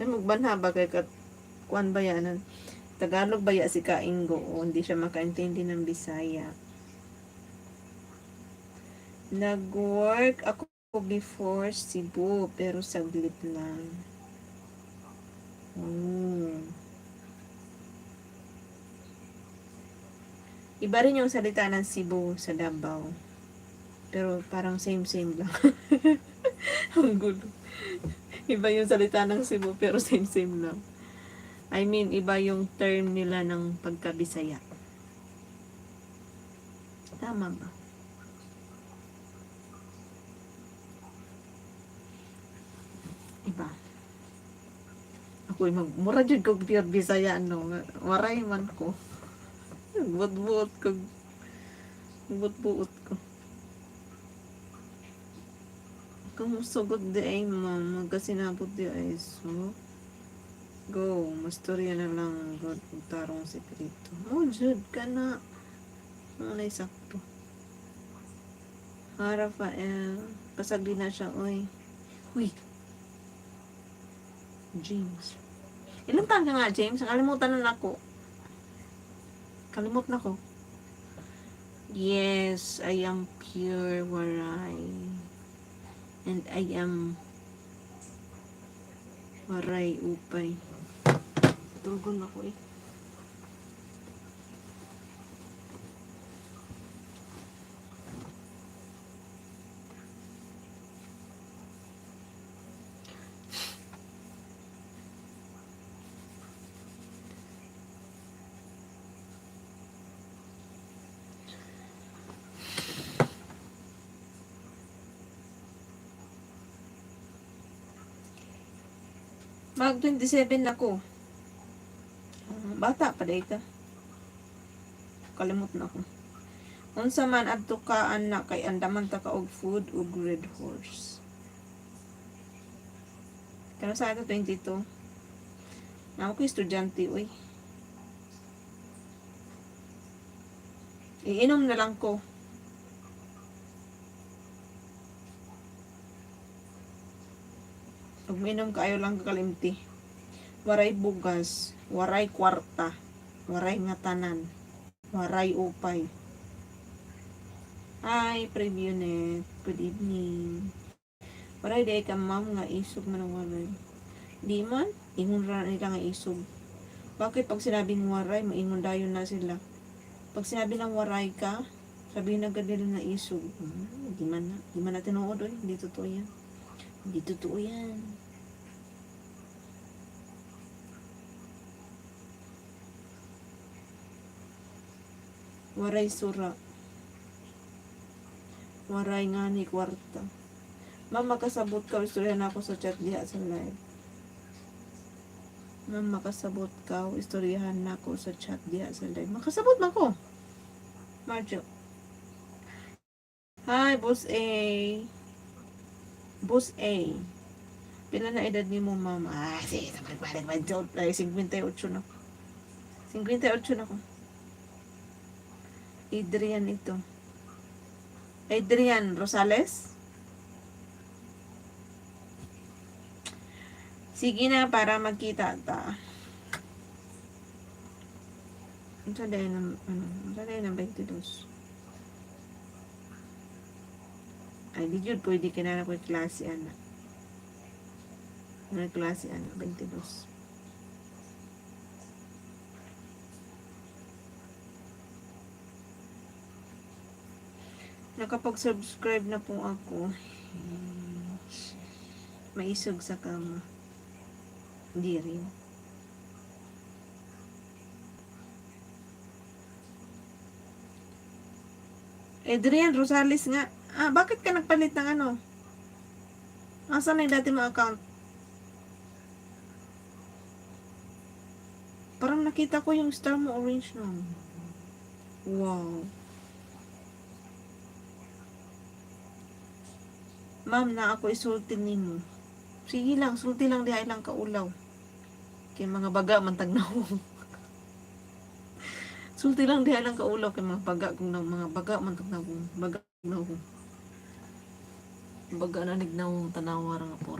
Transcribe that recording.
Ay, magbanha ba kay kat kuan ba yan? Tagalog ba ya si Kaingo o hindi siya makaintindi ng Bisaya? Nag-work ako before Cebu, pero saglit lang. Iba rin yung salita ng Cebu sa Davao. Pero parang same-same lang. Ang gulo. Iba yung salita ng Cebu, pero same-same lang. I mean, iba yung term nila ng pagkabisaya. Tama ba? Iba. Ako'y magmura dyan kong pure Bisaya, no? Waray man ko. Buot-buot ko. Buot-buot ko. Kung sugod di ay ma'am, magkasinabot di ay so. Go, mastorya na lang. God, tarong sekreto. Oh, Jud ka na. Ano na sakto. Rafael. Pasagli na siya, oy. Uy. James. Ilang taon ka nga, James? Kalimutan na ako. Kalimut na ko. Yes, I am pure Waray. And I am Waray Upay. Tulgon ako eh. Mag 27 ako. Bata pa day ka. Kalimot na ako. Unsa man adto ka anak kay andaman ta ka og food ug red horse. Kano sa ato 22. Na ako estudyante oy. Iinom na lang ko. Pag minom kayo lang kakalimti. Waray bugas, waray kwarta, waray ngatanan, waray upay. Hi, preview net. Good evening. Waray day ka ma'am nga isog man ang waray. Di man, ingon ra nila nga isog. Bakit pag sinabing waray, maingon dayon na sila. Pag sinabi ng waray ka, sabihin na agad nila na isog. Di man na tinuod oy, hindi totoo yan. Hindi totoo yan. Waray sura. Waray nga ni kwarta. Ma'am, makasabot ka. Istoryahan ako sa chat diha sa live. Ma'am, makasabot ka. Istoryahan ako sa chat diha sa live. Makasabot man ko. Marjo. Hi, Boss A. Boss A. Pila na edad ni mo, ma'am? Sige. Balik. 58 na. 58 na ko. Adrian ito. Adrian Rosales? Sige na, para magkita ta. Ang saday ng 22. Ay, di yun, pwede ka na ako klase, anak. Klase, anak, 22. Nakapag-subscribe na po ako. Maisog sa kama. Hindi rin. Adrian Rosales nga. Bakit ka nagpalit ng ano? Asan na yung dati mo account? Parang nakita ko yung star mo orange na. Wow. Ma'am, na ako isulti nimo. Sige lang, sulti lang dihay lang kaulaw. Kay mga baga man tagnawong. Sulti lang dihay lang kaulaw kay mga baga kung mga baga man tagnawong. Baga nagnawong. Baga na nignawong tanawa ra nga puro.